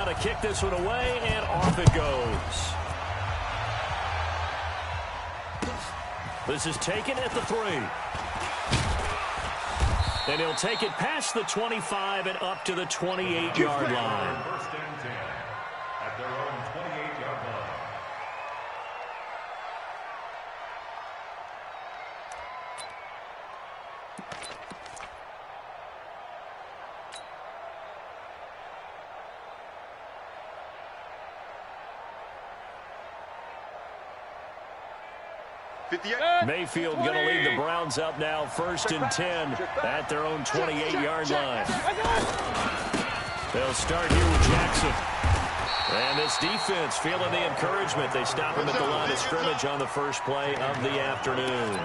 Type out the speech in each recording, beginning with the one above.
To kick this one away, and off it goes. This is taken at the 3. And he'll take it past the 25 and up to the 28-yard line. First and 10 at their own 28-yard line. Mayfield going to lead the Browns up now, 1st and 10 at their own 28-yard line. They'll start here with Jackson. And this defense feeling the encouragement. They stop him at the line of scrimmage on the first play of the afternoon.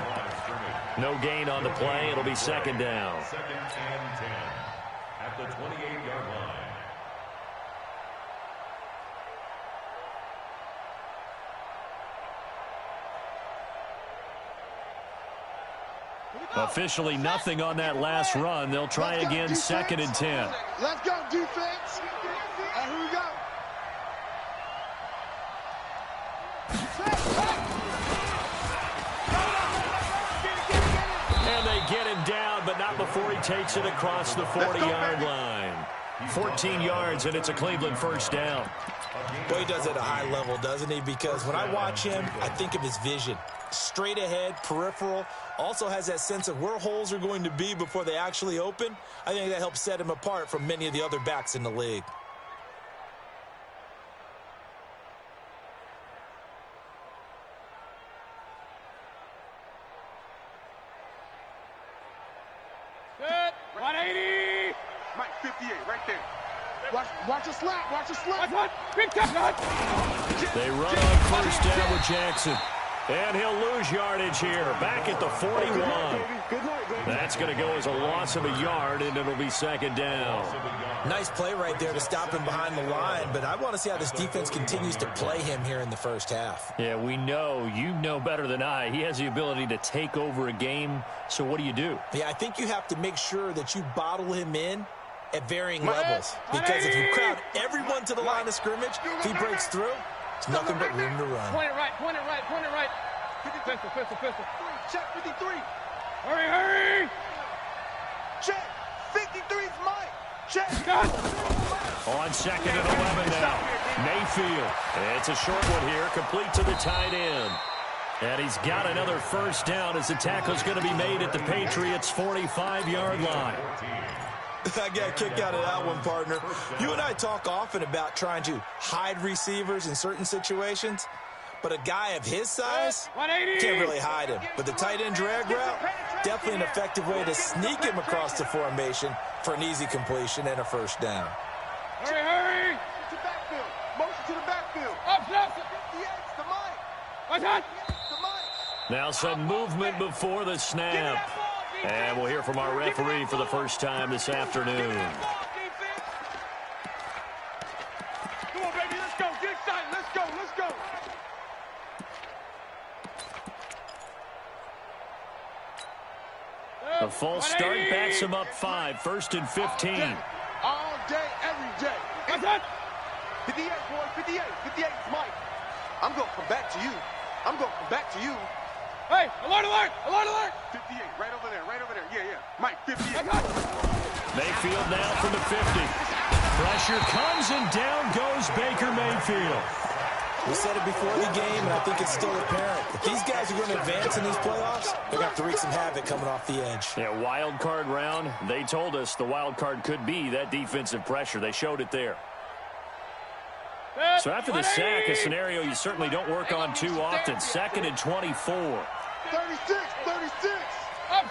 No gain on the play. It'll be 2nd down. 2nd and 10 at the 28-yard line. Officially nothing on that last run. They'll try again, 2nd and 10. Let's go, defense. And here we go. And they get him down, but not before he takes it across the 40-yard line. 14 yards, and it's a Cleveland first down. Boy, he does it at a high level, doesn't he? Because when I watch him, I think of his vision. Straight ahead, peripheral, also has that sense of where holes are going to be before they actually open. I think that helps set him apart from many of the other backs in the league. Good. 180. Mike, 58, right there. Watch a slap. Watch a slap. They run on first down with Jackson. And he'll lose yardage here. Back at the 41. That's going to go as a loss of a yard, and it'll be 2nd down. Nice play right there to stop him behind the line, but I want to see how this defense continues to play him here in the first half. Yeah, we know. You know better than I. He has the ability to take over a game, so what do? Yeah, I think you have to make sure that you bottle him in at varying levels. Because if you crowd everyone to the line of scrimmage, if he breaks through, it's nothing but room to run. Point it right. Pistol. Check 53. Hurry. Check. 53's Mike. Check. On 2nd and 11 now. Mayfield. It's a short one here, complete to the tight end. And he's got another first down as the tackle's going to be made at the Patriots' 45-yard line. I got a kick out of that one, partner. You and I talk often about trying to hide receivers in certain situations, but a guy of his size can't really hide him. But the tight end drag route, definitely an effective way to sneak him across the formation for an easy completion and a first down. Hurry. To backfield. Motion to the backfield. Up. 58's to Mike. Now some movement before the snap. And we'll hear from our referee for the first time this afternoon. Come on, baby, let's go. Get excited. Let's go. A false start backs him up 5, 1st and 15. All day, every day. What's that? 58, boy, 58. 58's Mike. I'm going to come back to you. Hey, alert! 58, right over there. Yeah. Mike, 58. Mayfield now from the 50. Pressure comes and down goes Baker Mayfield. We said it before the game, and I think it's still apparent. If these guys are going to advance in these playoffs, they're going to have to wreak some havoc coming off the edge. Yeah, wild card round. They told us the wild card could be that defensive pressure. They showed it there. So after the sack, a scenario you certainly don't work on too often. 2nd and 24. 36. Up.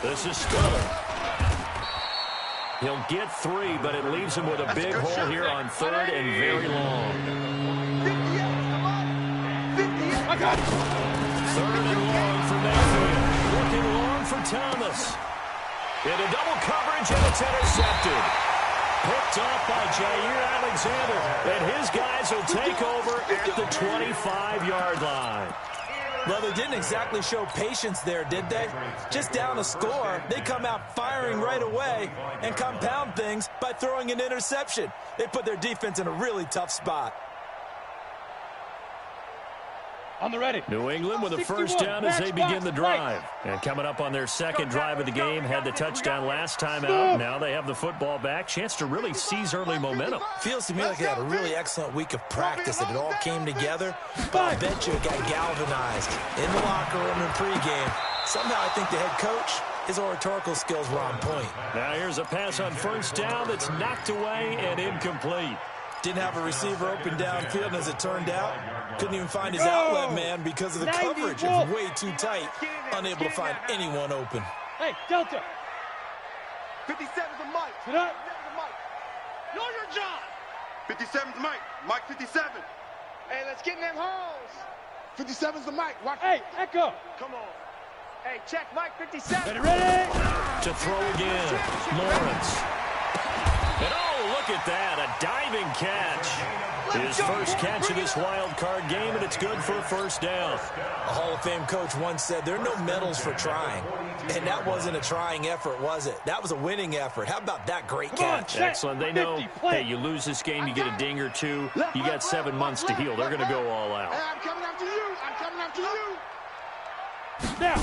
This is Stiller. He'll get 3, but it leaves him with a big hole here on 3rd and very long. 3rd and long for Mayfield. Working long for Thomas. Into double coverage, and it's intercepted. Picked up by Jair Alexander, and his guys will take over at the 25-yard line. Well, they didn't exactly show patience there, did they? Just down a score, they come out firing right away and compound things by throwing an interception. They put their defense in a really tough spot. On the ready. New England with a first down as they begin the drive. And coming up on their second drive of the game, had the touchdown last time out. Now they have the football back. Chance to really seize early momentum. Feels to me like they had a really excellent week of practice and it all came together. But I bet you it got galvanized in the locker room and pregame. Somehow I think the head coach, his oratorical skills were on point. Now here's a pass on first down that's knocked away and incomplete. Didn't have a receiver open downfield, and as it turned out, couldn't even find his outlet man because of the coverage. It was way too tight, unable to find anyone open. Hey, Delta. 57's the Mike. Sit up. Know your job. 57's Mike. Mike 57. Hey, let's get in them holes. 57's the Mike. Watch. Hey, Echo. Come on. Hey, check Mike 57. Ready? To throw again, Lawrence. And oh, look at that, a diving catch. His first catch of this wild card game, and it's good for a first down. A Hall of Fame coach once said, there are no medals for trying. And that wasn't a trying effort, was it? That was a winning effort. How about that great catch? Excellent. They know, hey, you lose this game, you get a ding or two. You got 7 months to heal. They're going to go all out. Hey, I'm coming after you. I'm coming after you. Now.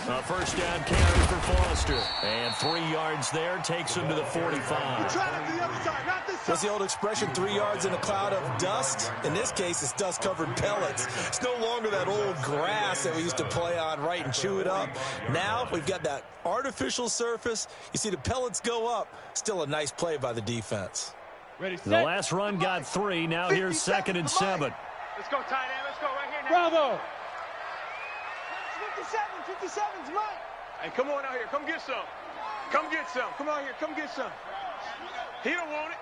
A first down carry for Foster. And 3 yards there takes him to the 45. Try it to the other side, not this side. What's the old expression, 3 yards in a cloud of dust? In this case, it's dust-covered pellets. It's no longer that old grass that we used to play on, right, and chew it up. Now we've got that artificial surface. You see the pellets go up. Still a nice play by the defense. Ready, set. The last run got 3. Now here's 2nd and 7. Let's go, tight end. Let's go right here now. Bravo. 57's Mike. Hey, come on out here. Come get some. Come get some. Come out here. Come get some. He don't want it.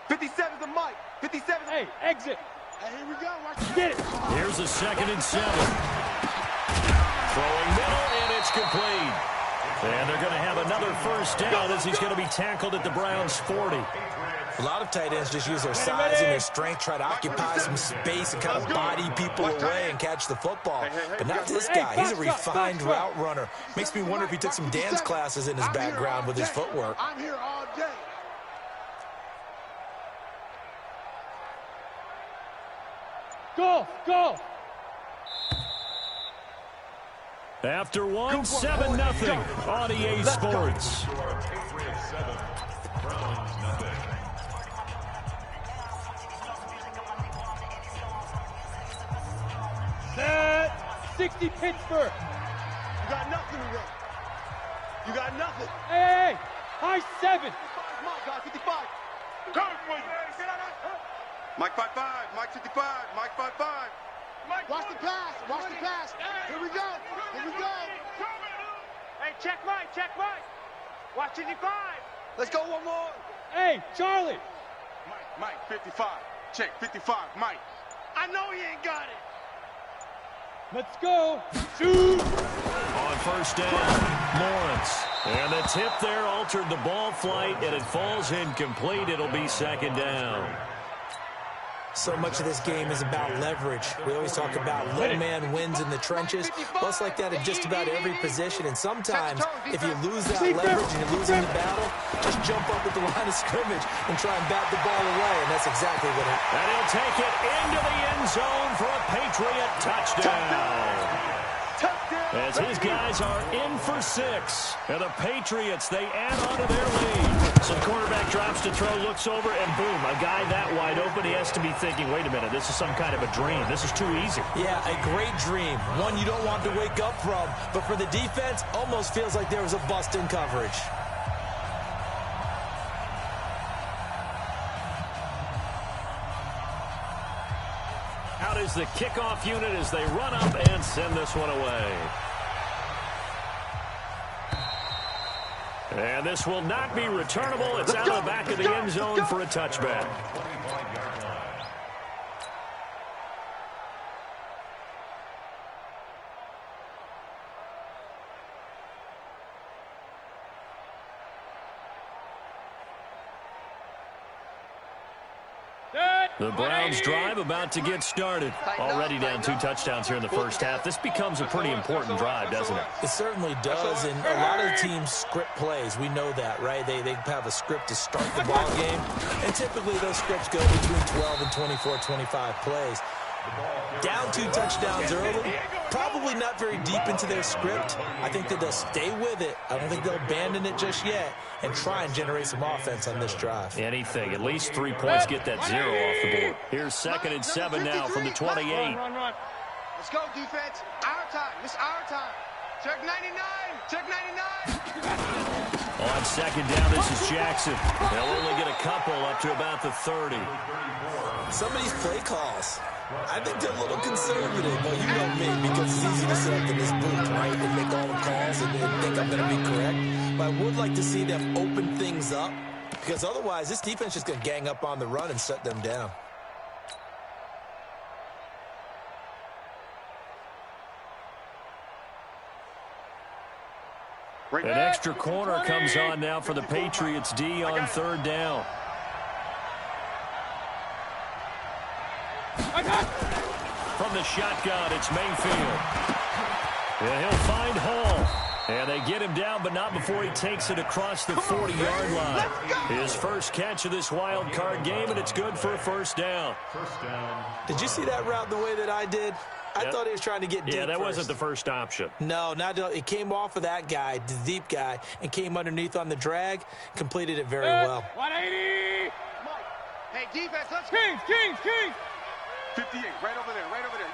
57's the Mike. 57's. Hey, exit. Hey, here we go. Watch Get it. Here's a 2nd and 7. Throwing middle, and it's complete. And they're going to have another first down as he's going to be tackled at the Browns' 40. A lot of tight ends just use their size and their strength, try to occupy some space and kind of body people away and catch the football. But not this guy. He's a refined route runner. Makes me wonder if he took some dance classes in his background with his footwork. I'm here all day. Go. After one, 7-0 on EA Sports. Set. 60 Pittsburgh. You got nothing to run. You got nothing. Hey. High 7. Come on, guys. 55. Come on, Mike 55. Mike 55. Mike 55. Watch the pass. Watch the pass. Here we go. Here we go. Hey, check Mike. Watch 55. Let's go one more. Hey, Charlie. Mike 55. Check 55. Mike. I know he ain't got it. Let's go. Shoot. On first down, Lawrence. And the tip there altered the ball flight, and it falls incomplete. It'll be 2nd down. So much of this game is about leverage. We always talk about low man wins in the trenches. Well, it's like that in just about every position. And sometimes, if you lose that leverage and you're losing the battle, just jump up at the line of scrimmage and try and bat the ball away. And that's exactly what happened. And he'll take it into the end zone for a Patriot touchdown. As his guys are in for 6. And the Patriots, they add on to their lead. So the quarterback drops to throw, looks over, and boom, a guy that wide open, he has to be thinking, wait a minute, this is some kind of a dream. This is too easy. Yeah, a great dream. One you don't want to wake up from. But for the defense, almost feels like there was a bust in coverage. Out is the kickoff unit as they run up and send this one away. And this will not be returnable. It's out of the back of the end zone for a touchback. Set. The Browns drive about to get started. Already down 2 touchdowns here in the first half. This becomes a pretty important drive, doesn't it? It certainly does, and a lot of the teams script plays. We know that, right? They have a script to start the ball game, and typically those scripts go between 12 and 24, 25 plays. Down 2 touchdowns early, probably not very deep into their script. I think that they'll stay with it. I don't think they'll abandon it just yet and try and generate some offense on this drive. Anything. At least 3 points get that 0 off the board. Here's 2nd and 7 now from the 28. Run. Let's go, defense. Our time. It's our time. Check 99. Check 99. On 2nd down, this is Jackson. They'll only get a couple up to about the 30. Some of these play calls, I think they're a little conservative, but you know me, because it's easy to sit up in this booth, right, and make all the calls and think I'm going to be correct. But I would like to see them open things up, because otherwise this defense is just going to gang up on the run and shut them down. An extra corner comes on now for the Patriots D on 3rd down. From the shotgun, it's Mayfield. And he'll find Hall. And they get him down, but not before he takes it across the 40-yard line. His first catch of this wild card game, and it's good for a first down. Did you see that route the way that I did? I thought he was trying to get deep. Yeah, that wasn't the first option. No, it came off of that guy, the deep guy, and came underneath on the drag, completed it very well. 180! Hey, defense, let's go. Kings! 58, right over there.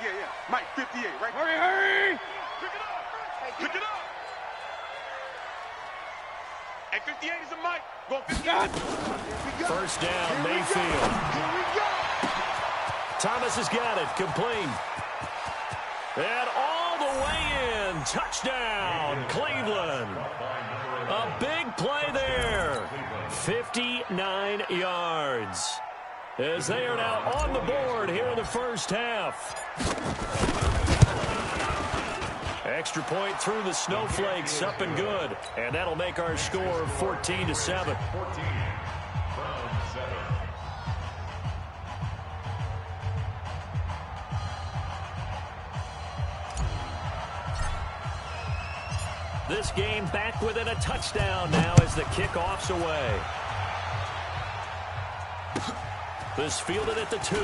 Yeah. Mike, 58, right. Hurry! Pick it up. Hey, pick it up. Hey, 58 is a Mike. Go 58. First down, Mayfield. Here we go. Thomas has got it, complete. And all the way in, touchdown, Cleveland. A big play there, 59 yards. As they are now on the board here in the first half. Extra point through the snowflakes, up and good. And that'll make our score 14-7. This game back within a touchdown now as the kickoff's away. This fielded at the 2.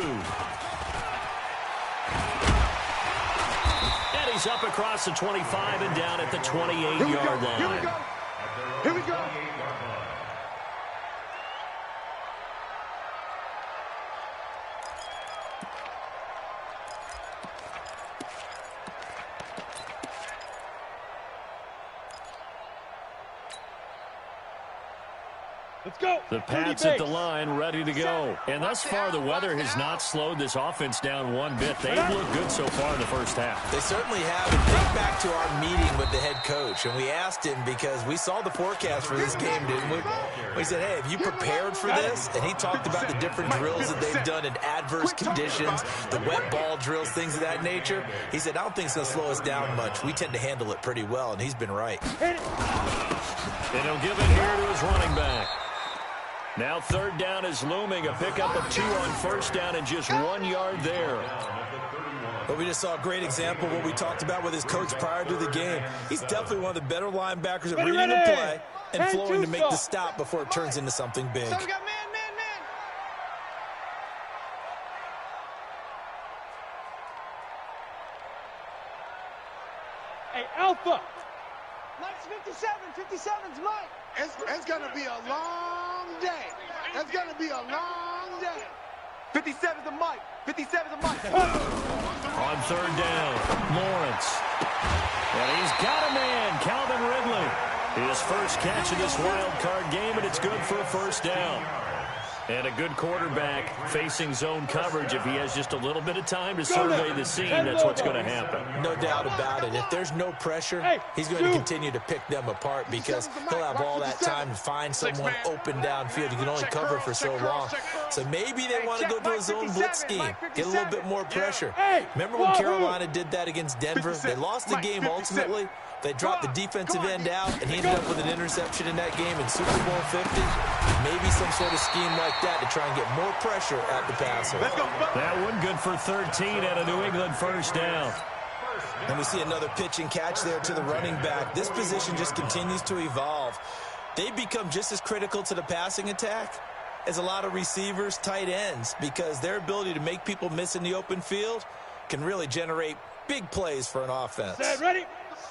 And he's up across the 25 and down at the 28-yard line. Here we go. Let's go. The Pats at the line, ready to go. And thus far, the weather has not slowed this offense down one bit. They've looked good so far in the first half. They certainly have. And think back to our meeting with the head coach, and we asked him because we saw the forecast for this game, didn't we? We said, hey, have you prepared for this? And he talked about the different drills that they've done in adverse conditions, the wet ball drills, things of that nature. He said, I don't think it's going to slow us down much. We tend to handle it pretty well, and he's been right. And he'll give it here to his running back. Now 3rd down is looming. A pickup of 2 on first down and just 1 yard there. But we just saw a great example of what we talked about with his coach prior to the game. He's definitely one of the better linebackers at reading the play and flowing to make the stop before it turns into something big. So we got man. Hey, Alpha. Mike's 57. 57's Mike. It's going to be a long day. It's going to be a long day. 57's a Mike. 57's a Mike. On 3rd down, Lawrence. And he's got a man, Calvin Ridley. His first catch of this wild card game, and it's good for a first down. And a good quarterback facing zone coverage. If he has just a little bit of time to survey the scene, that's what's going to happen. No doubt about it. If there's no pressure, he's going to continue to pick them apart because he'll have all that time to find someone open downfield. He can only cover for so long. So maybe they want to go to a zone blitz scheme, get a little bit more pressure. Remember when Carolina did that against Denver? They lost the game ultimately, They dropped the defensive end out, and he ended up with an interception in that game in Super Bowl 50. Maybe some sort of scheme like that to try and get more pressure at the passer. That one good for 13 at a New England first down. And we see another pitch and catch there to the running back. This position just continues to evolve. They become just as critical to the passing attack as a lot of receivers, tight ends, because their ability to make people miss in the open field can really generate big plays for an offense. Set, ready?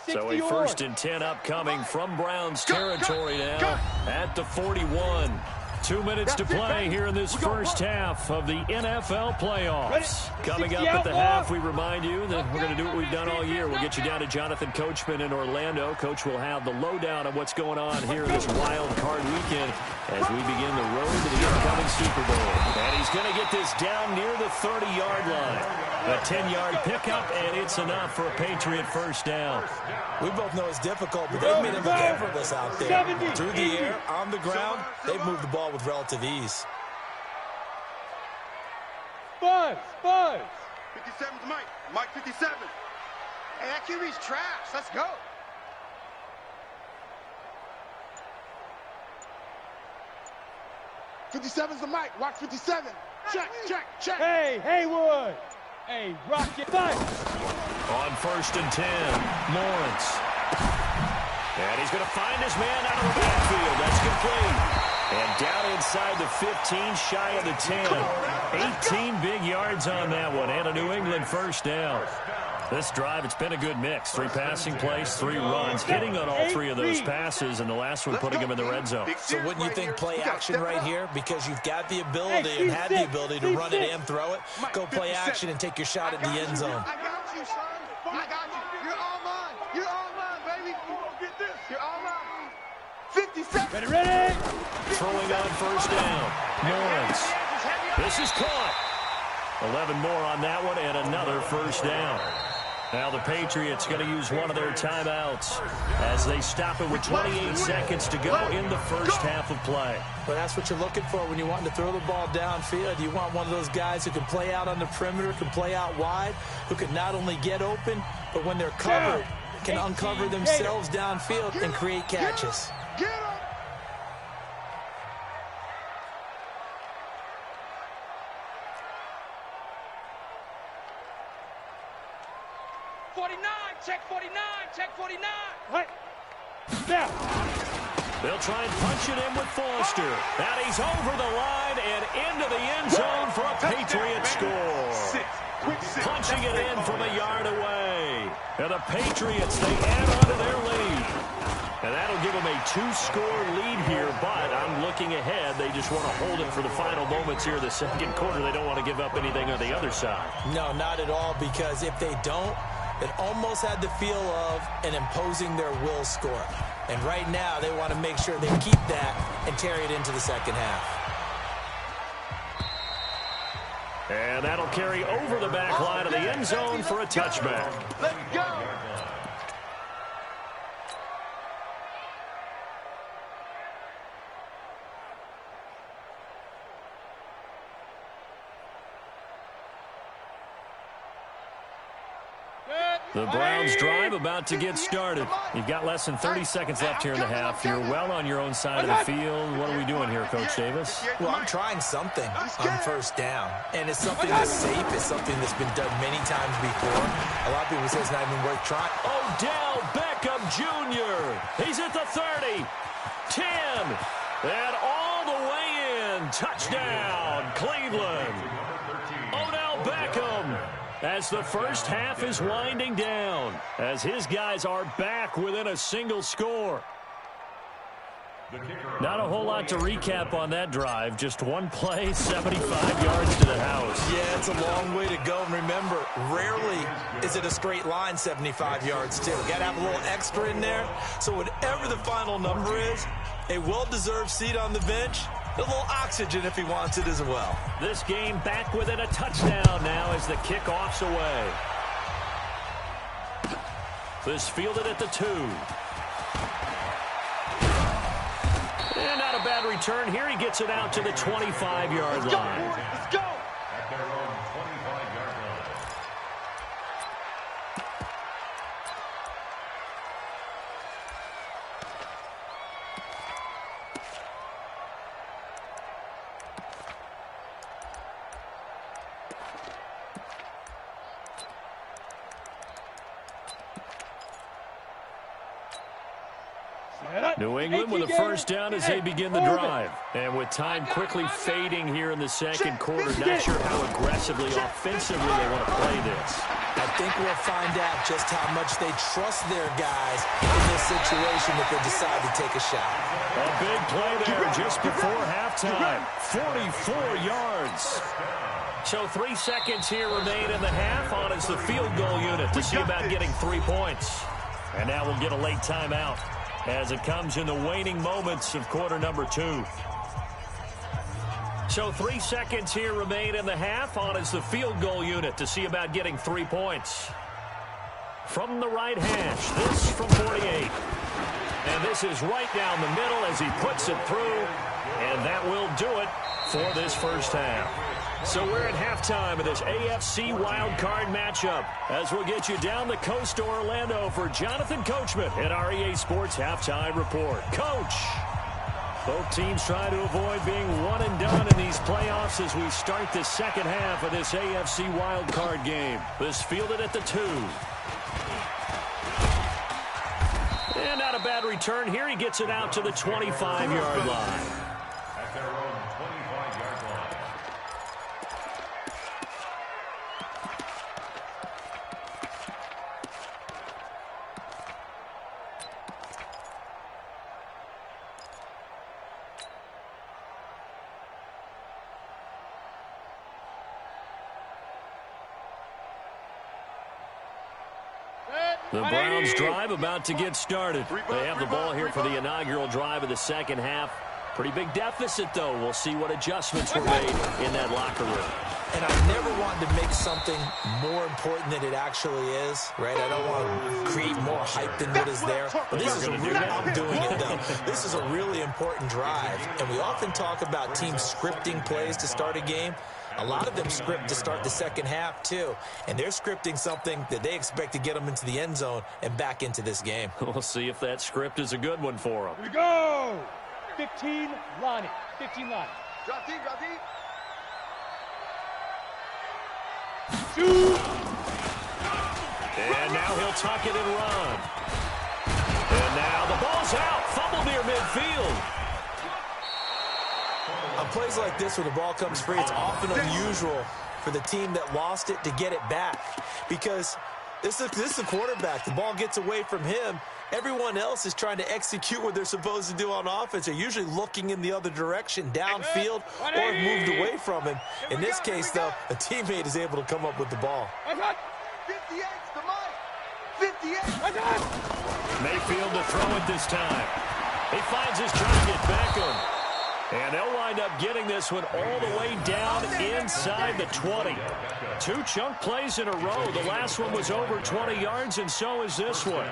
So a 1st and 10 upcoming from Browns territory now at the 41. 2 minutes to play here in this first half of the NFL playoffs. Coming up at the half, we remind you that we're going to do what we've done all year. We'll get you down to Jonathan Coachman in Orlando. Coach will have the lowdown of what's going on here in this wild card weekend as we begin the road to the upcoming Super Bowl. And he's going to get this down near the 30-yard line. A 10-yard pickup, and it's enough for a Patriot first down. We both know it's difficult, but they've made it look effortless out there. Through the air, on the ground, they've moved the ball with relative ease. Buzz. 57's Mike. Mike 57. Hey, that QB's trash. Let's go. '57's the Mike. Watch 57. Check. Hey, Haywood. Hey, Rocket Mike. On 1st and 10, Lawrence. And he's going to find his man out of the backfield. That's complete. And down inside the 15, shy of the 10. 18 big yards on that one, and a New England first down. This drive, it's been a good mix. 3 passing plays, 3 runs, hitting on all 3 of those passes, and the last one putting him in the red zone. So wouldn't you think play action right here? Because you've got the ability and had the ability to run it and throw it. Go play action and take your shot at the end zone. I got you, son. I got you. You're all mine. You're all mine, baby. You won't get this. You're all mine. 57. Ready? Throwing on first down. Lawrence. This is caught. 11 more on that one, and another first down. Now the Patriots going to use one of their timeouts as they stop it with 28 seconds to go in the first half of play. Well, that's what you're looking for when you want to throw the ball downfield. You want one of those guys who can play out on the perimeter, can play out wide, who can not only get open, but when they're covered, can uncover themselves downfield and create catches. Get him. Check 49. Right. Now. They'll try and punch it in with Foster. And he's over the line and into the end zone for a Patriot score. Punching it in from a yard away. And the Patriots, they add on to their lead. And that'll give them a 2-score lead here, but I'm looking ahead. They just want to hold it for the final moments here of the second quarter. They don't want to give up anything on the other side. No, not at all, because if they don't, it almost had the feel of an imposing their will score. And right now, they want to make sure they keep that and carry it into the second half. And that'll carry over the back line of the end zone for a touchback. Let's go. The Browns drive about to get started. You've got less than 30 seconds left here in the half. You're well on your own side of the field. What are we doing here, Coach Davis? Well, I'm trying something on first down. And it's something that's safe. It's something that's been done many times before. A lot of people say it's not even worth trying. Odell Beckham Jr. He's at the 30, 10, and all the way in. Touchdown, Cleveland. Odell Beckham. As the first half is winding down, as his guys are back within a single score. Not a whole lot to recap on that drive. Just one play, 75 yards to the house. Yeah, it's a long way to go. And remember, rarely is it a straight line 75 yards, too. Got to have a little extra in there. So whatever the final number is, a well-deserved seat on the bench, a little oxygen if he wants it as well. This game back within a touchdown now as the kickoff's away. This fielded at the 2. And not a bad return here. He gets it out to the 25-yard line. Let's go. At their own 25-yard line. New England with a first down as they begin the drive. And with time quickly fading here in the second quarter, not sure how aggressively, offensively they want to play this. I think we'll find out just how much they trust their guys in this situation if they decide to take a shot. A big play there just before halftime. 44 yards. So 3 seconds here remain in the half. On is the field goal unit to see about getting 3 points. And now we'll get a late timeout as it comes in the waning moments of quarter number 2. So 3 seconds here remain in the half. On is the field goal unit to see about getting 3 points. From the right hash, this from 48. And this is right down the middle as he puts it through. And that will do it for this first half. So we're at halftime of this AFC wildcard matchup as we'll get you down the coast to Orlando for Jonathan Coachman at our EA Sports Halftime Report. Coach, both teams try to avoid being one and done in these playoffs as we start the second half of this AFC wildcard game. This fielded at the 2. And not a bad return here. He gets it out to the 25-yard line. At their own 25-yard line. The Browns drive about to get started. They have the ball here for the inaugural drive of the second half. Pretty big deficit, though. We'll see what adjustments were made in that locker room. And I never wanted to make something more important than it actually is, right? I don't want to create more hype than what is there. But this is a really, I'm doing it, though. This is a really important drive. And we often talk about teams scripting plays to start a game. A lot of them script to start the second half, too. And they're scripting something that they expect to get them into the end zone and back into this game. We'll see if that script is a good one for them. Here we go. 15, Lonnie. 15, Lonnie. Drop deep, drop deep. Shoot. And now he'll tuck it and run. And now the ball's out. Fumble near midfield. On plays like this where the ball comes free, it's often unusual for the team that lost it to get it back. Because this is a quarterback. The ball gets away from him. Everyone else is trying to execute what they're supposed to do on offense. They're usually looking in the other direction, downfield, or have moved away from him. In this case, though, a teammate is able to come up with the ball. 58's the mic. 58. Mayfield to throw it this time. He finds his target, Beckham. And they'll wind up getting this one all the way down inside the 20. 2 chunk plays in a row. The last one was over 20 yards, and so is this one.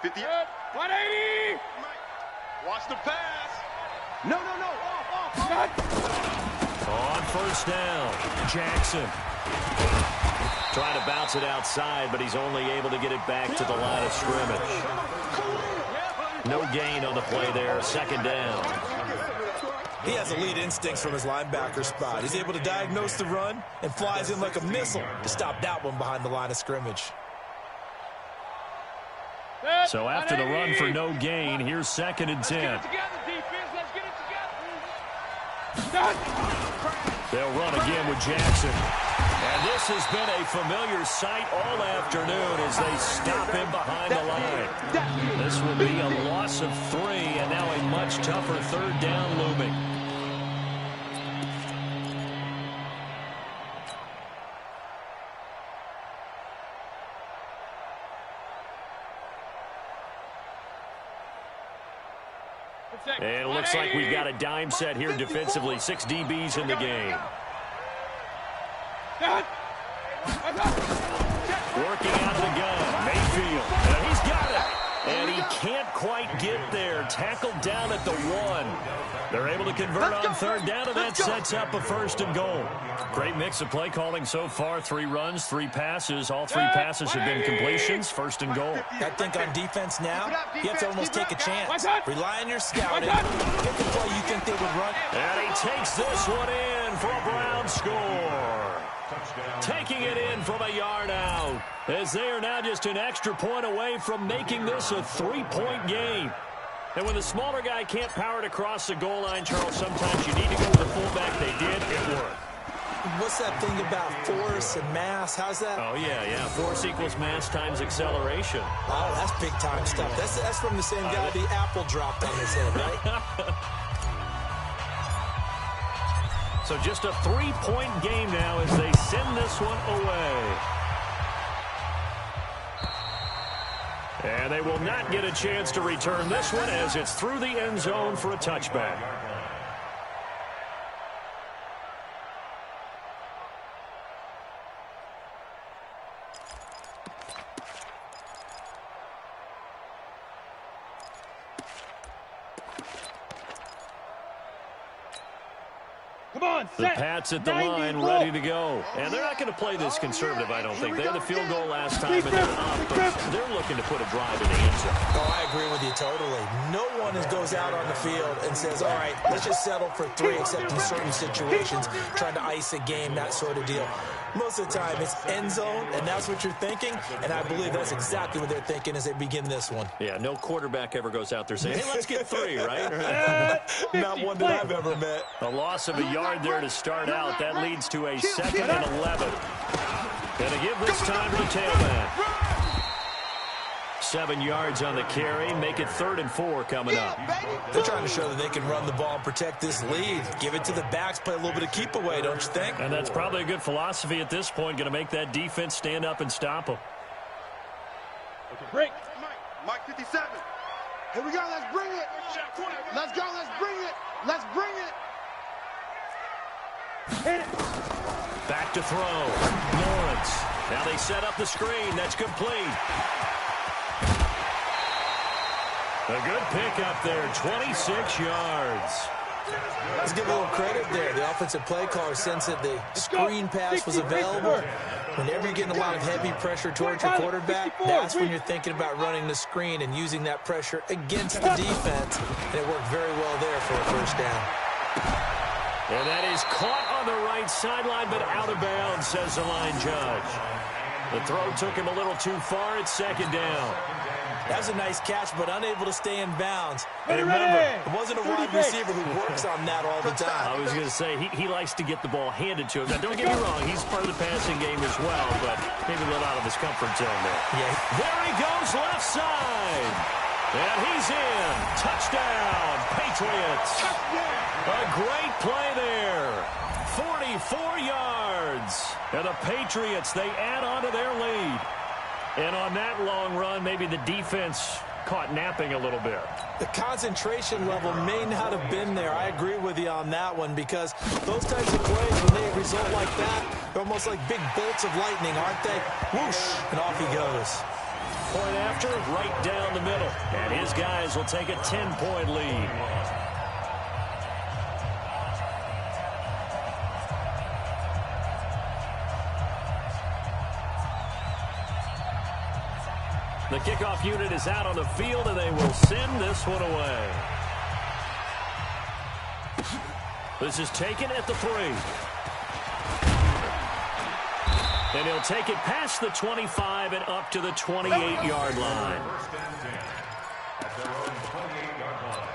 58. 180. Watch the pass. No. Off. On first down, Jackson. Trying to bounce it outside, but he's only able to get it back to the line of scrimmage. No gain on the play there, second down. He has elite instincts from his linebacker spot. He's able to diagnose the run and flies in like a missile to stop that one behind the line of scrimmage. So after the run for no gain, here's 2nd and 10. They'll run again with Jackson. And this has been a familiar sight all afternoon as they stop him behind the line. This will be a loss of 3, and now a much tougher third down looming. And it looks like we've got a dime set here defensively. 6 DBs in the game. Working out of the gun, Mayfield. And he's got it. And he can't quite get there. Tackled down at the 1. They're able to convert on third down, and that sets up a 1st and goal. Great mix of play calling so far. 3 runs, 3 passes. All 3 passes have been completions. 1st and goal. I think on defense now, you have to almost take a chance. Rely on your scouting. Pick the play you think they would run. And he takes this one in for a Brown score. Taking it in from a yard out, as they are now just an extra point away from making this a 3-point game. And when the smaller guy can't power it across the goal line, Charles, sometimes you need to go with the fullback. They did. It worked. What's that thing about force and mass? How's that? Oh, yeah. Force equals mass times acceleration. Oh, that's big-time stuff. That's from the same guy the apple dropped on his head, right? So just a 3-point game now as they send this one away. And they will not get a chance to return this one as it's through the end zone for a touchback. The Pats at the line, ready to go. And they're not going to play this conservative, I don't think. They had the field goal last time, and they're up, but they're looking to put a drive in the end zone. Oh, I agree with you totally. No one goes out on the field and says, all right, let's just settle for 3, except in certain situations, trying to ice a game, that sort of deal. Most of the time, it's end zone, and that's what you're thinking, and I believe that's exactly what they're thinking as they begin this one. Yeah, no quarterback ever goes out there saying, hey, let's get 3, right? Not one that I've ever met. A loss of a yard there to start out. That leads to a 2nd and 11. Gonna give this time to the tailback. 7 yards on the carry. Make it 3rd and 4 coming up. They're trying to show that they can run the ball and protect this lead. Give it to the backs, play a little bit of keep away, don't you think? And that's probably a good philosophy at this point. Going to make that defense stand up and stop them. Okay, break. Mike 57. Here we go. Let's bring it. Let's go. Let's bring it. Let's bring it. Hit it. Back to throw. Lawrence. Now they set up the screen. That's complete. A good pickup there. 26 yards. Let's give a little credit there. The offensive play caller sensed that the screen pass was available. Whenever you're getting a lot of heavy pressure towards your quarterback, that's when you're thinking about running the screen and using that pressure against the defense. And it worked very well there for a first down. And that is caught on the right sideline, but out of bounds, says the line judge. The throw took him a little too far. It's 2nd down. That was a nice catch, but unable to stay in bounds. And remember, it wasn't a wide receiver who works on that all the time. I was going to say, he likes to get the ball handed to him. Now, don't get me wrong, he's part of the passing game as well, but maybe a little out of his comfort zone there. Yeah. There he goes, left side. And he's in. Touchdown, Patriots. A great play there. 44 yards. And the Patriots, they add on to their lead. And on that long run, maybe the defense caught napping a little bit. The concentration level may not have been there. I agree with you on that one, because those types of plays, when they result like that, they're almost like big bolts of lightning, aren't they? Whoosh, and off he goes. Point after, right down the middle. And his guys will take a 10-point lead. The kickoff unit is out on the field, and they will send this one away. This is taken at the 3. And he'll take it past the 25 and up to the 28-yard line. At their own 28-yard line.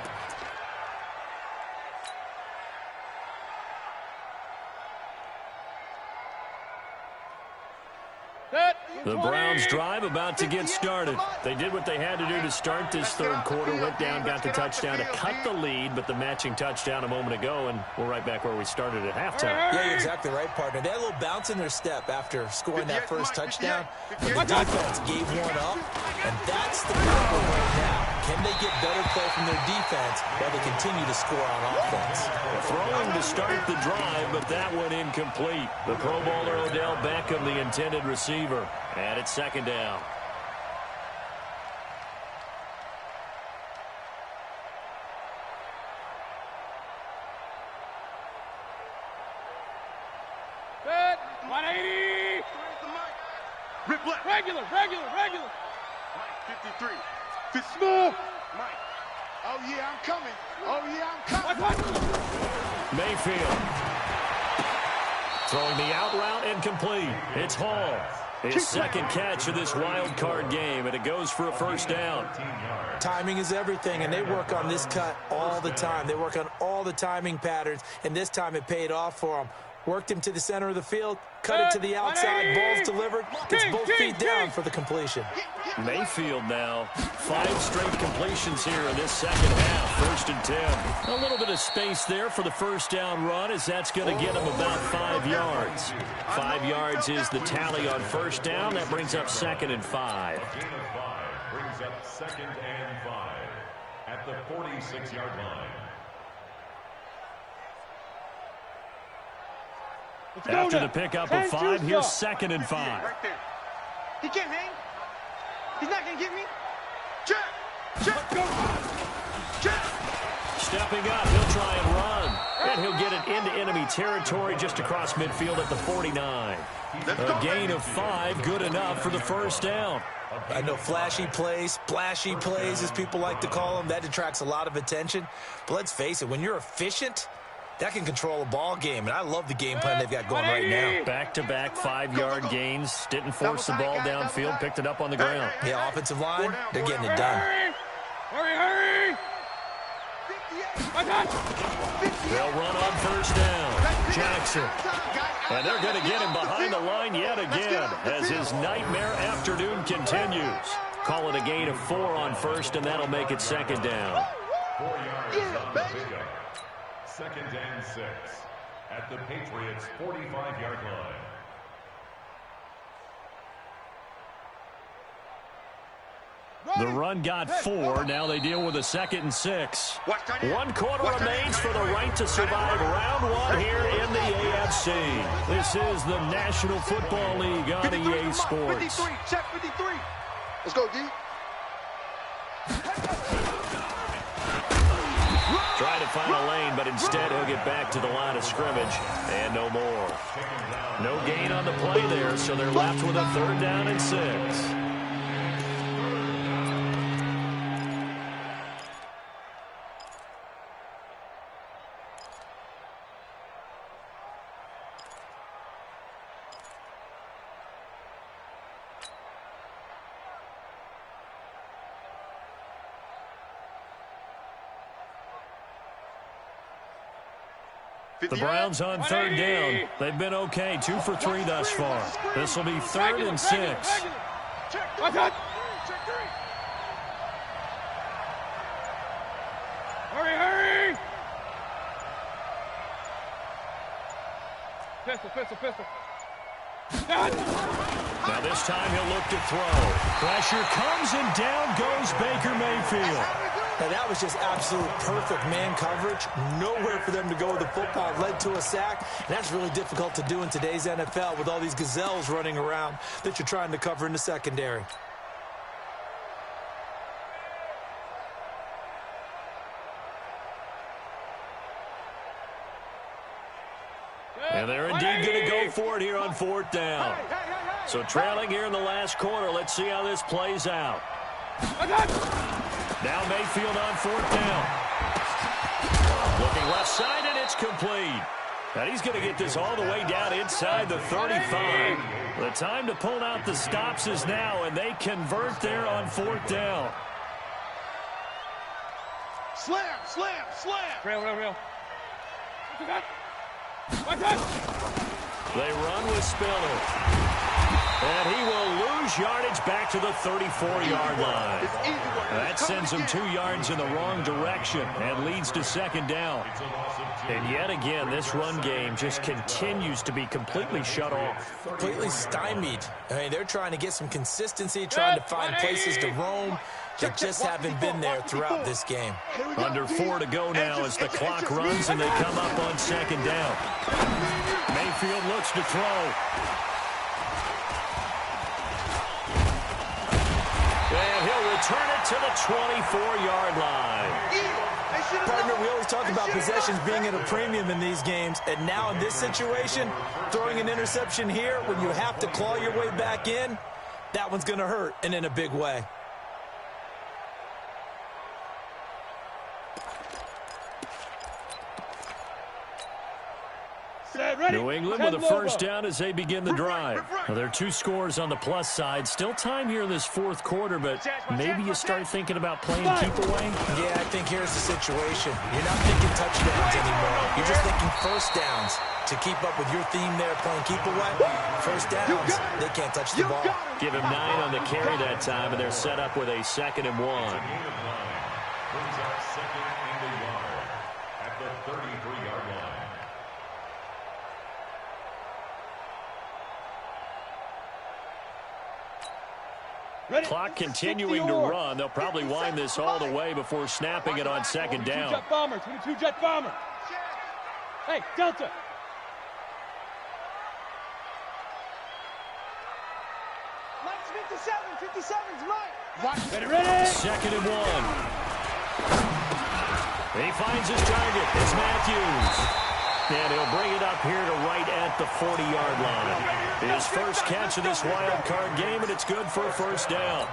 The Browns drive about to get started. They did what they had to do to start this 3rd quarter. Went down, got the touchdown to cut the lead, but the matching touchdown a moment ago, and we're right back where we started at halftime. Yeah, you're exactly right, partner. They had a little bounce in their step after scoring that first touchdown. The defense gave one up, and that's the problem right now. Can they get better play from their defense while they continue to score on offense? Throwing to start the drive, but that one incomplete. The Pro Bowler Odell Beckham, the intended receiver. And it's 2nd down. Set. 180. Regular. 53. Smooth. Mike. Oh, yeah, I'm coming. Oh, yeah, I'm coming. Mayfield. Throwing the out route and complete. It's Hall. His second catch of this wild card game, and it goes for a first down. Timing is everything, and they work on this cut all the time. They work on all the timing patterns, and this time it paid off for them. Worked him to the center of the field, cut it to the outside, ball's delivered, gets both feet down for the completion. Mayfield now, 5 straight completions here in this second half, 1st and 10. A little bit of space there for the first down run, as that's going to get him about 5 yards. 5 yards is the tally on first down. That brings up 2nd and 5. Gain of 5 brings up 2nd and 5 at the 46-yard line. After the pickup of 5, here's 2nd and 5. Right there. He can't hang. He's not going to get me. Check. Check. Go. Check. Stepping up, he'll try and run. And he'll get it into enemy territory just across midfield at the 49. A gain of 5, good enough for the first down. I know flashy plays, splashy plays, as people like to call them, that attracts a lot of attention. But let's face it, when you're efficient, that can control a ball game, and I love the game plan they've got going right now. Back-to-back 5-yard gains. Didn't force the ball downfield, picked it up on the ground. Yeah, offensive line, they're getting it done. Hurry! They'll run on first down. Jackson. And they're going to get him behind the line yet again as his nightmare afternoon continues. Call it a gain of 4 on first, and that'll make it 2nd down. 4 yards on the pickup. 2nd and 6 at the Patriots' 45-yard line. The run got 4. Now they deal with a 2nd and 6. 1 quarter remains for the right to survive round 1 here in the AFC. This is the National Football League on EA Sports. 53. Check 53. Let's go, D. Trying to find a lane, but instead he'll get back to the line of scrimmage, and no more. No gain on the play there, so they're left with a 3rd down and 6. The Browns on 3rd down. They've been okay, 2 for 3 thus far. This will be 3rd and 6. Hurry! Pistol. Now this time he'll look to throw. Pressure comes and down goes Baker Mayfield. Now, that was just absolute perfect man coverage. Nowhere for them to go with the football. Led to a sack. And that's really difficult to do in today's NFL with all these gazelles running around that you're trying to cover in the secondary. And they're indeed going to go for it here on 4th down. So trailing here in the last quarter. Let's see how this plays out. Now Mayfield on 4th down. Looking left side, and it's complete. And he's going to get this all the way down inside the 35. The time to pull out the stops is now, and they convert there on 4th down. Slam. Real. They run with Spiller. And he will lose yardage back to the 34-yard line. That sends him 2 yards in the wrong direction and leads to 2nd down. And yet again, this run game just continues to be completely shut off. Completely stymied. I mean, they're trying to get some consistency, trying to find places to roam. They just haven't been there throughout this game. Under 4 to go now as the clock runs and they come up on 2nd down. Mayfield looks to throw. And he'll return it to the 24-yard line. Partner, we always talk about possessions being at a premium in these games, and now in this situation, throwing an interception here when you have to claw your way back in, that one's going to hurt, and in a big way. New England with a first down as they begin the drive. Well, there are 2 scores on the plus side. Still time here in this fourth quarter, but maybe you start thinking about playing keep away? Yeah, I think here's the situation. You're not thinking touchdowns anymore. You're just thinking first downs. To keep up with your theme there, playing keep away, first downs, they can't touch the ball. Give him 9 on the carry that time, and they're set up with a 2nd and 1. Brings up 2nd and 1 at the 33-yard line. Clock continuing to run. They'll probably wind this all the way before snapping it on 2nd down. 22 Jet Bomber, 22 Jet Bomber. Hey, Delta. Mike's 57's Mike. Ready? 2nd and 1. He finds his target. It's Matthews. And he'll bring it up here to right at the 40-yard line. His first catch of this wild card game, and it's good for a first down.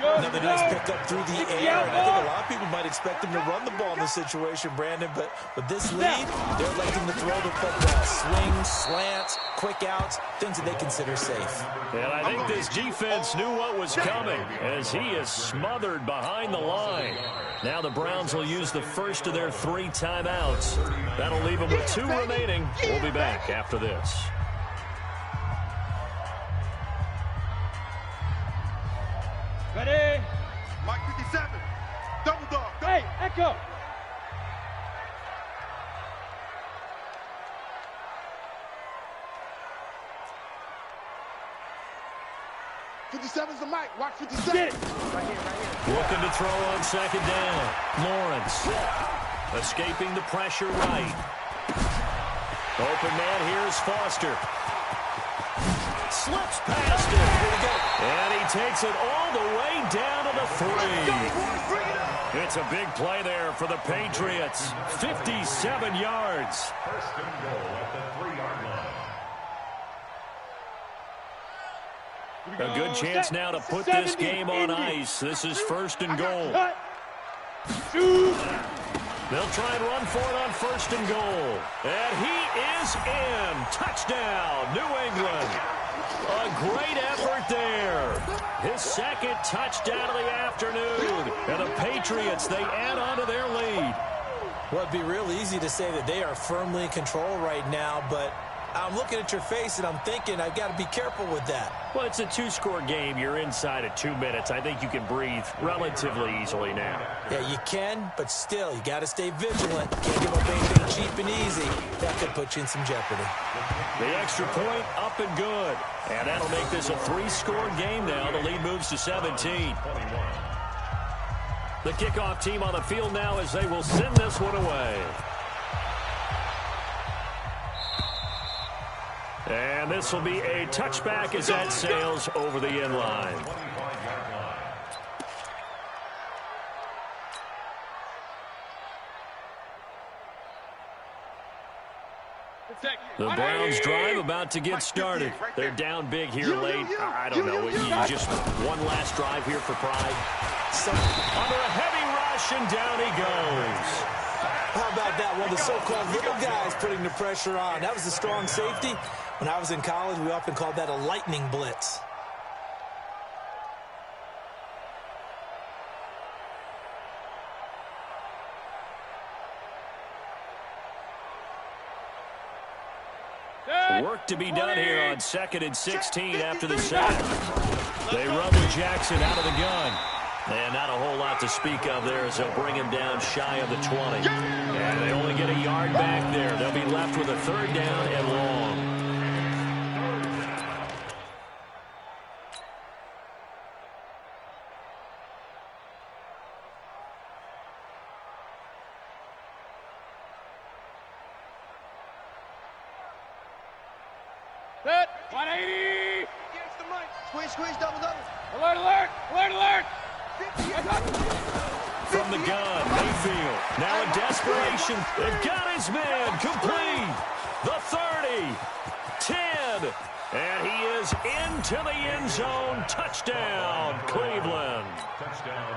Another nice pickup through the air, and I think a lot of people might expect him to run the ball in this situation, Brandon, but with this lead, they're electing to throw the football. Swings, slants, quick outs, things that they consider safe. And I think this defense knew what was coming as he is smothered behind the line. Now the Browns will use the first of their 3 timeouts. That'll leave them with 2 remaining. We'll be back after this. Ready? Mike 57. Double dog. Hey, Echo. '57's the Mike. Watch 57. Get it. Looking to throw on 2nd down. Lawrence escaping the pressure right. Open man here is Foster. Slips past him. And he takes it all the way down to the 3. It's a big play there for the Patriots. 57 yards. First and goal at the 3-yard line. A good chance now to put this game on ice. This is 1st and goal. They'll try and run for it on 1st and goal. And he is in. Touchdown, New England. A great effort there. His 2nd touchdown of the afternoon. And the Patriots, they add on to their lead. Well, it'd be real easy to say that they are firmly in control right now, but I'm looking at your face and I'm thinking I've got to be careful with that. Well, it's a 2-score game. You're inside at 2 minutes. I think you can breathe relatively easily now. Yeah, you can, but still, you got to stay vigilant. Can't give up anything cheap and easy. That could put you in some jeopardy. The extra point up and good. And that'll make this a 3-score game now. The lead moves to 17. The kickoff team on the field now as they will send this one away. And this will be a touchback as that sails over the end line. The Browns drive about to get started. They're down big here late. I don't know. Just one last drive here for pride. Under a heavy rush, and down he goes. How about that? One of the so-called little guys putting the pressure on. That was a strong safety. When I was in college, we often called that a lightning blitz. Work to be done here on 2nd and 16 after the sack. They run with Jackson out of the gun. And not a whole lot to speak of there as they'll bring him down shy of the 20. And they only get a yard back there. They'll be left with a 3rd down and long. Set. 180. Against the Mike. Squeeze, double. Alert, alert, alert, alert. From the gun, Mayfield. Now in desperation. They've got his man complete. The 30. 10. And he is into the end zone. Touchdown, Cleveland.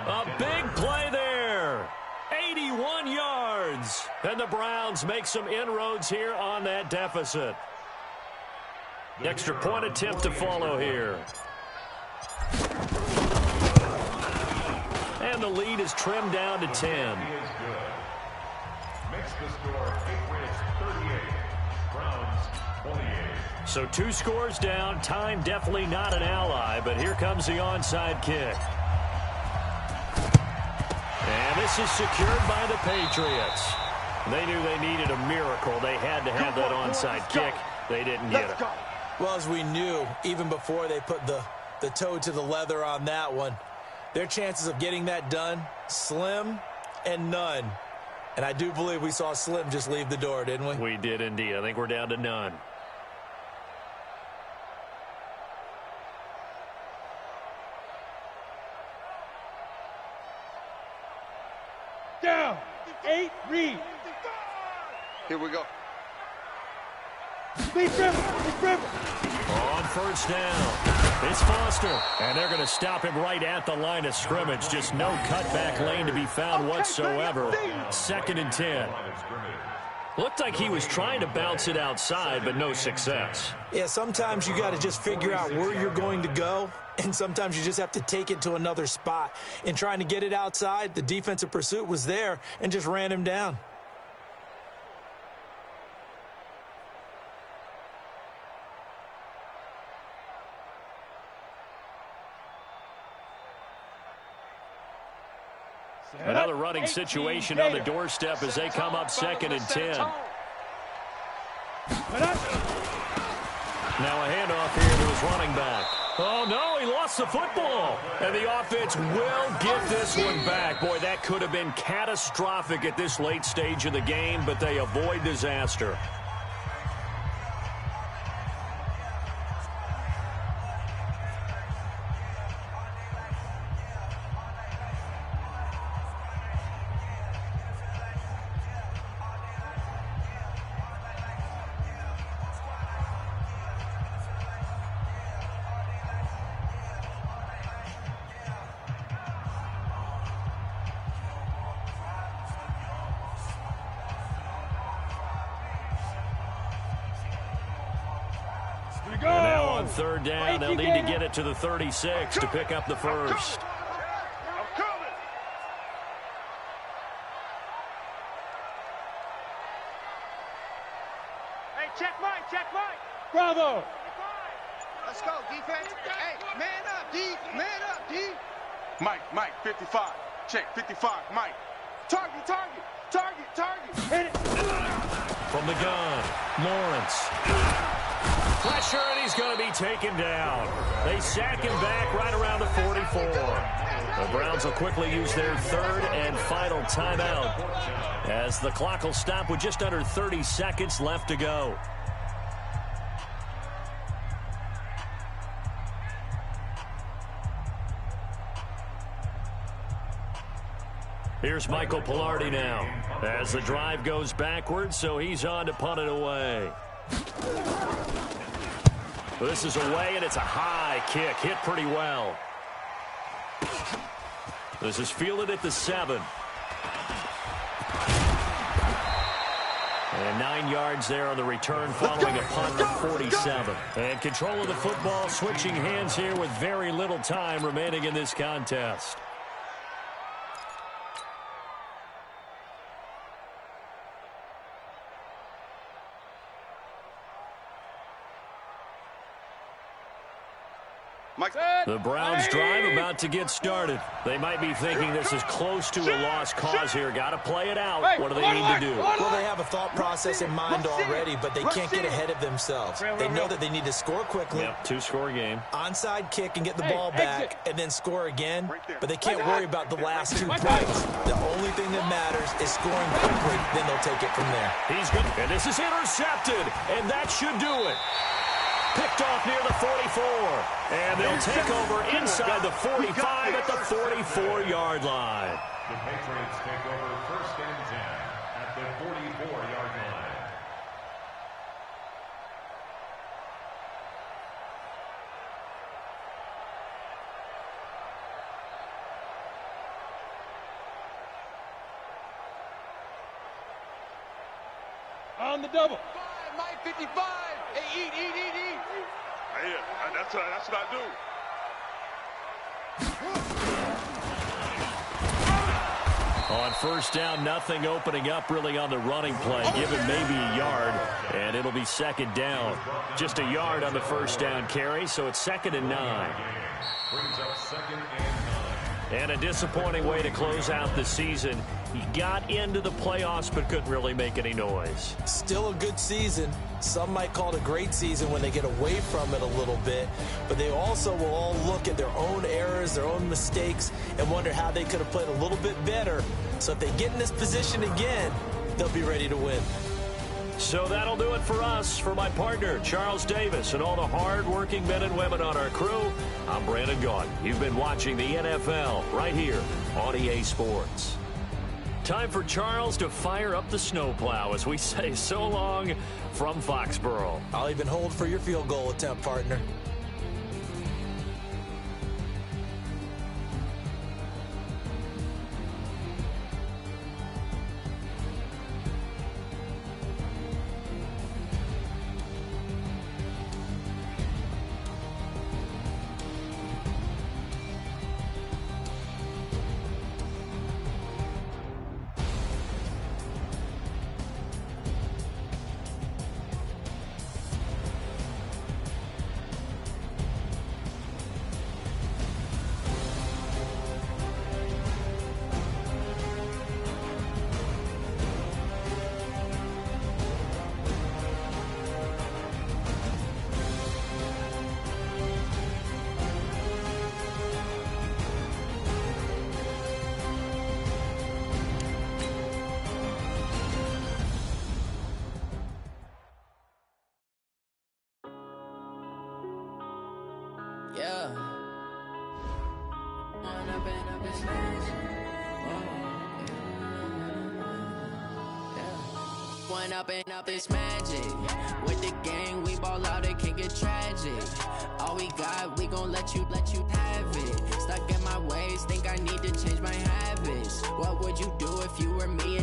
A big play there. 81 yards. And the Browns make some inroads here on that deficit. Extra point attempt to follow here. And the lead is trimmed down to 10. Makes the score Patriots 38, Browns 28. So 2 scores down. Time definitely not an ally, but here comes the onside kick. And this is secured by the Patriots. They knew they needed a miracle. They had to have that onside kick. They didn't get it. Well, as we knew, even before they put the toe to the leather on that one, their chances of getting that done, slim and none. And I do believe we saw Slim just leave the door, didn't we? We did indeed. I think we're down to none. Down. 8, read. Here we go. Lead dribble. On first down, it's Foster. And they're going to stop him right at the line of scrimmage. Just no cutback lane to be found whatsoever. 2nd and 10. Looked like he was trying to bounce it outside, but no success. Yeah, sometimes you got to just figure out where you're going to go, and sometimes you just have to take it to another spot. In trying to get it outside, the defensive pursuit was there and just ran him down. Another running situation on the doorstep as they come up 2nd and 10. Now a handoff here to his running back. Oh, no, he lost the football. And the offense will get this one back. Boy, that could have been catastrophic at this late stage of the game, but they avoid disaster. And now on 3rd down, they'll need to get it to the 36 to pick up the first. Hey, check Mike. Bravo. Let's go, defense. Hey, man up, D. Mike, 55. Check, 55, Mike. Target. Hit it. From the gun, Lawrence. Pressure, and he's going to be taken down. They sack him back right around the 44. The Browns will quickly use their 3rd and final timeout as the clock will stop with just under 30 seconds left to go. Here's Michael Palardy now as the drive goes backwards, so he's on to punt it away. This is away, and it's a high kick. Hit pretty well. This is fielded at the 7. And 9 yards there on the return following a punt of 47. And control of the football switching hands here with very little time remaining in this contest. The Browns drive about to get started. They might be thinking this is close to a lost cause here. Got to play it out. What do they need to do? Well, they have a thought process in mind already, but they can't get ahead of themselves. They know that they need to score quickly. Yep, 2-score game. Onside kick and get the ball back and then score again, but they can't worry about the last 2 points. The only thing that matters is scoring quickly, then they'll take it from there. He's good, and this is intercepted, and that should do it. Picked off near the 44, and they'll take over inside the 45 at the 44-yard line. The Patriots take over 1st and 10 at the 44-yard line. On the double. Mike, 55. Hey, eat. Yeah, that's what I do. On first down, nothing opening up really on the running play. Given maybe a yard, and it'll be second down. Just a yard on the first down carry, so it's 2nd and 9. Brings up 2nd and 9. And a disappointing way to close out the season. He got into the playoffs but couldn't really make any noise. Still a good season. Some might call it a great season when they get away from it a little bit, but they also will all look at their own errors, their own mistakes, and wonder how they could have played a little bit better. So if they get in this position again, they'll be ready to win. So that'll do it for us. For my partner, Charles Davis, and all the hard-working men and women on our crew, I'm Brandon Gaudin. You've been watching the NFL right here on EA Sports. Time for Charles to fire up the snowplow as we say so long from Foxborough. I'll even hold for your field goal attempt, partner. Yeah. One up and up is magic. With the gang, we ball out, it can get tragic. All we got, we gon' let you have it. Stuck in my ways, think I need to change my habits. What would you do if you were me